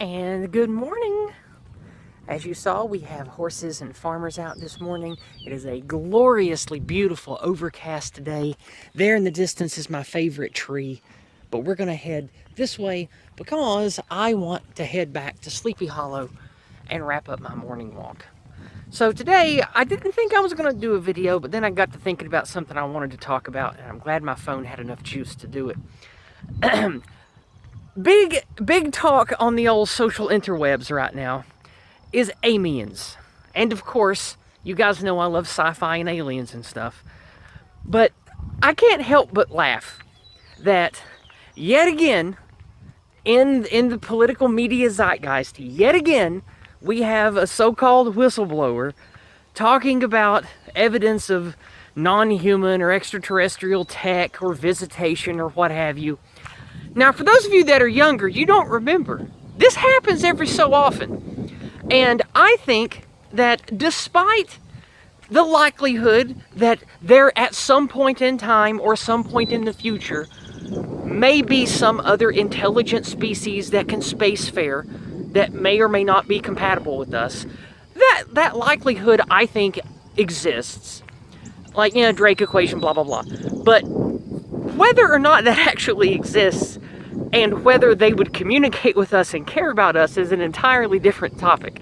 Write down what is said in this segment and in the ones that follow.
And good morning. As you saw, we have horses and farmers out this morning. It is a gloriously beautiful overcast day. There in the distance is my favorite tree, but we're gonna head this way because I want to head back to Sleepy Hollow and wrap up my morning walk. So today, I didn't think I was gonna do a video, but then I got to thinking about something I wanted to talk about, and I'm glad my phone had enough juice to do it. Big talk on the old social interwebs right now is AMIENS. And of course, you guys know I love sci-fi and aliens and stuff. But I can't help but laugh that yet again, in the political media zeitgeist, yet again, we have a so-called whistleblower talking about evidence of non-human or extraterrestrial tech or visitation or what have you. Now, for those of you that are younger, you don't remember. This happens every so often. And I think that despite the likelihood that there at some point in time or some point in the future may be some other intelligent species that can space-fare that may or may not be compatible with us, that likelihood, I think, exists. Like, you know, Drake equation, blah, blah, blah. But whether or not that actually exists and whether they would communicate with us and care about us is an entirely different topic.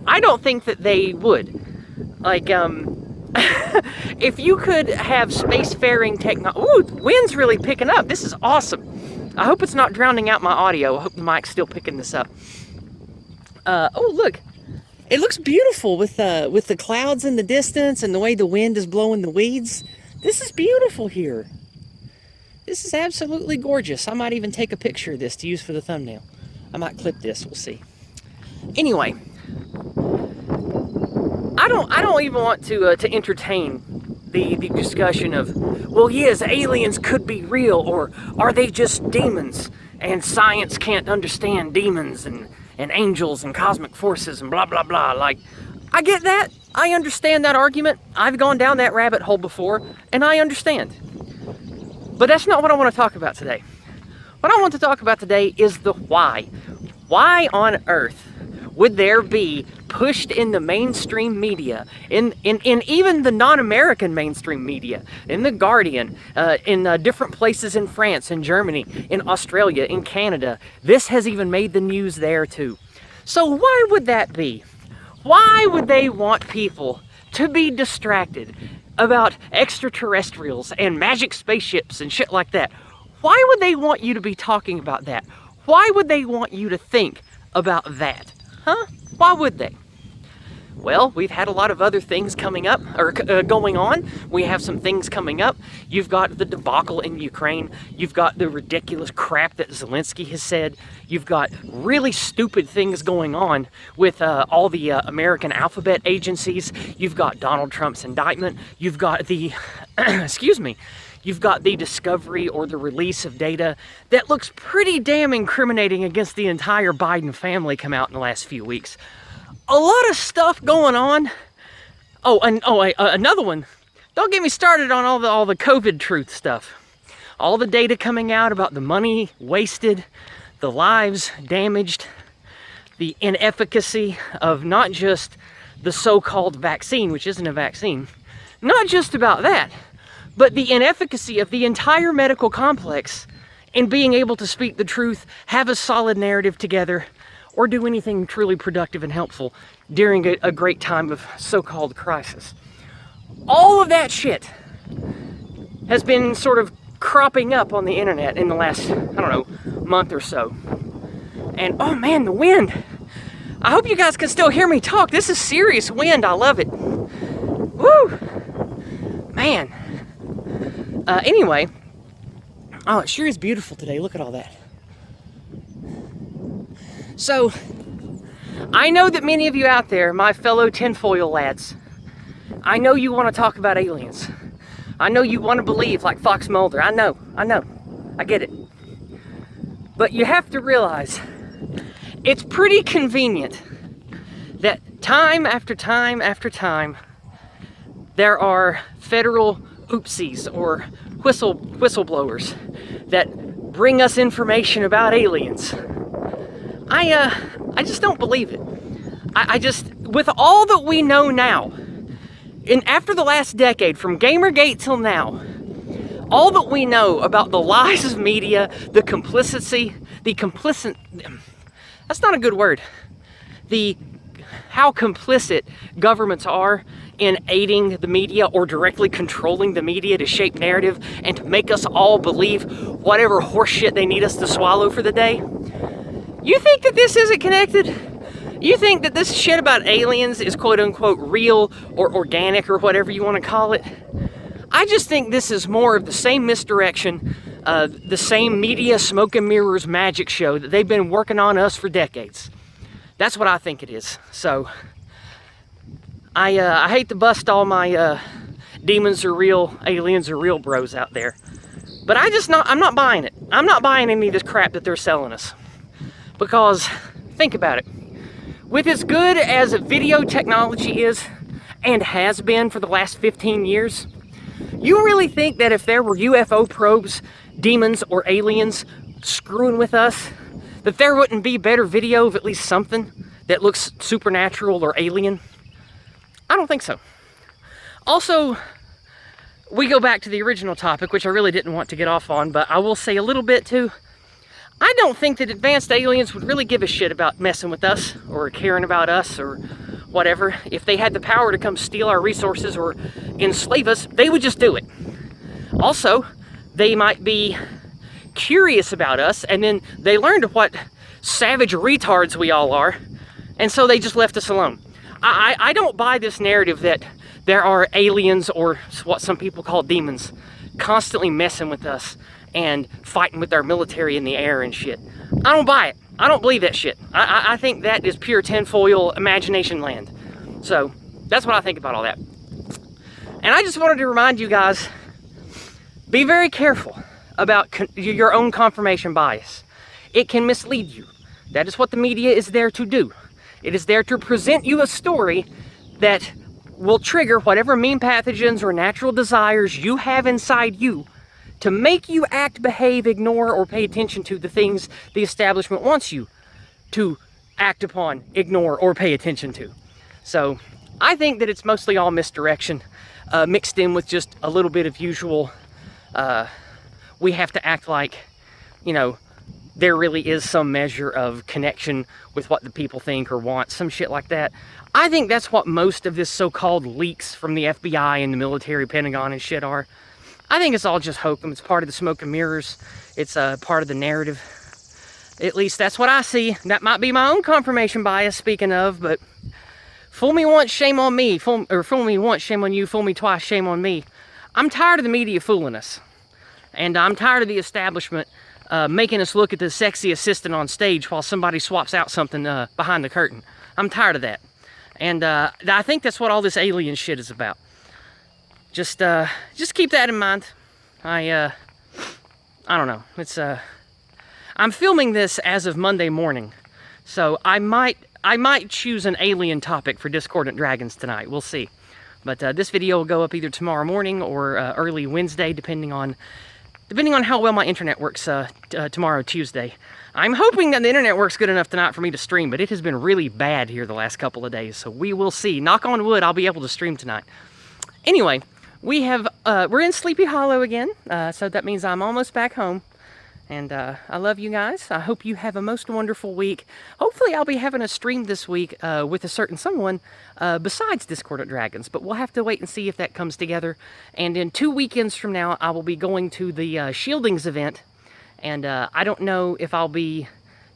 I don't think that they would. Like, if you could have spacefaring technology... Ooh, the wind's really picking up. This is awesome. I hope it's not drowning out my audio. I hope the mic's still picking this up. Oh, look. It looks beautiful with the clouds in the distance and the way the wind is blowing the weeds. This is beautiful here. This is absolutely gorgeous. I might even take a picture of this to use for the thumbnail. I might clip this, we'll see. Anyway, I don't even want to entertain the discussion of, well, yes, aliens could be real, or are they just demons and science can't understand demons and angels and cosmic forces and blah blah blah. Like, I get that. I understand that argument. I've gone down that rabbit hole before, and I understand. But that's not what I want to talk about today. What I want to talk about today is the why. Why on earth would there be pushed in the mainstream media, in even the non-American mainstream media, in The Guardian, in different places in France, in Germany, in Australia, in Canada? This has even made the news there too. So why would that be? Why would they want people to be distracted about extraterrestrials and magic spaceships and shit like that? Why would they want you to be talking about that? Why would they want you to think about that? Huh? Why would they? Well, we've had a lot of other things coming up, or going on. We have some things coming up. You've got the debacle in Ukraine. You've got the ridiculous crap that Zelensky has said. You've got really stupid things going on with all the American alphabet agencies. You've got Donald Trump's indictment. You've got the, excuse me, you've got the discovery or the release of data that looks pretty damn incriminating against the entire Biden family come out in the last few weeks. A lot of stuff going on. Oh, and another one. Don't get me started on all the COVID truth stuff. All the data coming out about the money wasted, the lives damaged, the inefficacy of not just the so-called vaccine, which isn't a vaccine, not just about that, but the inefficacy of the entire medical complex in being able to speak the truth, have a solid narrative together, or do anything truly productive and helpful during a great time of so-called crisis. All of that shit has been sort of cropping up on the internet in the last, I don't know, month or so. And oh man, the wind. I hope you guys can still hear me talk. This is serious wind. I love it. Woo! Man. Anyway. Oh, it sure is beautiful today. Look at all that. So, I know that many of you out there, my fellow tinfoil lads, I know you want to talk about aliens. I know you want to believe like Fox Mulder. I know. I get it. But you have to realize, it's pretty convenient that time after time after time, there are federal oopsies or whistleblowers that bring us information about aliens. I I just don't believe it. I just, with all that we know now, and after the last decade, from Gamergate till now, all that we know about the lies of media, the complicity, that's not a good word, how complicit governments are in aiding the media or directly controlling the media to shape narrative and to make us all believe whatever horseshit they need us to swallow for the day. You think that this isn't connected? You think that this shit about aliens is quote unquote real or organic or whatever you want to call it? I just think this is more of the same misdirection, the same media smoke and mirrors magic show that they've been working on us for decades. That's what I think it is. So, I hate to bust all my demons are real, aliens are real bros out there. But I'm not buying it. I'm not buying any of this crap that they're selling us. Because, think about it. With as good as video technology is, and has been for the last 15 years, you really think that if there were UFO probes, demons, or aliens screwing with us, that there wouldn't be better video of at least something that looks supernatural or alien? I don't think so. Also, we go back to the original topic, which I really didn't want to get off on, but I will say a little bit too. I don't think that advanced aliens would really give a shit about messing with us or caring about us or whatever. If they had the power to come steal our resources or enslave us, they would just do it. Also, they might be curious about us, and then they learned what savage retards we all are, and so they just left us alone. I don't buy this narrative that there are aliens, or what some people call demons, constantly messing with us and fighting with our military in the air and shit. I don't buy it. I don't believe that shit. I think that is pure tinfoil imagination land. So, that's what I think about all that. And I just wanted to remind you guys, be very careful about your own confirmation bias. It can mislead you. That is what the media is there to do. It is there to present you a story that will trigger whatever mean pathogens or natural desires you have inside you to make you act, behave, ignore, or pay attention to the things the establishment wants you to act upon, ignore, or pay attention to. So, I think that it's mostly all misdirection, mixed in with just a little bit of usual, we have to act like, you know, there really is some measure of connection with what the people think or want, some shit like that. I think that's what most of this so-called leaks from the FBI and the military, Pentagon and shit are. I think it's all just hokum. It's part of the smoke and mirrors. It's part of the narrative. At least that's what I see. That might be my own confirmation bias, speaking of, but fool me once, shame on me. Fool me once, shame on you. Fool me twice, shame on me. I'm tired of the media fooling us. And I'm tired of the establishment making us look at the sexy assistant on stage while somebody swaps out something behind the curtain. I'm tired of that. And I think that's what all this alien shit is about. Just keep that in mind. I don't know. It's I'm filming this as of Monday morning, so I might choose an alien topic for Discordant Dragons tonight. We'll see. But this video will go up either tomorrow morning or early Wednesday, depending on how well my internet works tomorrow, Tuesday. I'm hoping that the internet works good enough tonight for me to stream, but it has been really bad here the last couple of days, so we will see. Knock on wood, I'll be able to stream tonight. Anyway, we're in Sleepy Hollow again, so that means I'm almost back home. And I love you guys. I hope you have a most wonderful week. Hopefully I'll be having a stream this week with a certain someone besides Discordant Dragons, but we'll have to wait and see if that comes together. And in 2 weekends from now, I will be going to the Shieldings event, and I don't know if I'll be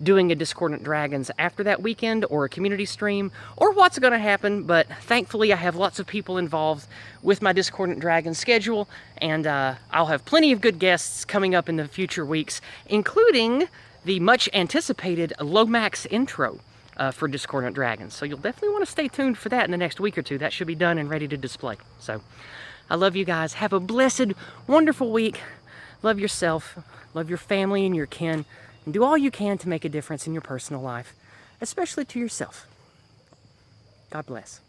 doing a Discordant Dragons after that weekend or a community stream or what's going to happen, but thankfully I have lots of people involved with my Discordant Dragons schedule, and I'll have plenty of good guests coming up in the future weeks, including the much anticipated Lomax intro for Discordant Dragons. So you'll definitely want to stay tuned for that in the next week or two. That should be done and ready to display. So I love you guys. Have a blessed, wonderful week. Love yourself, love your family and your kin, and do all you can to make a difference in your personal life, especially to yourself. God bless.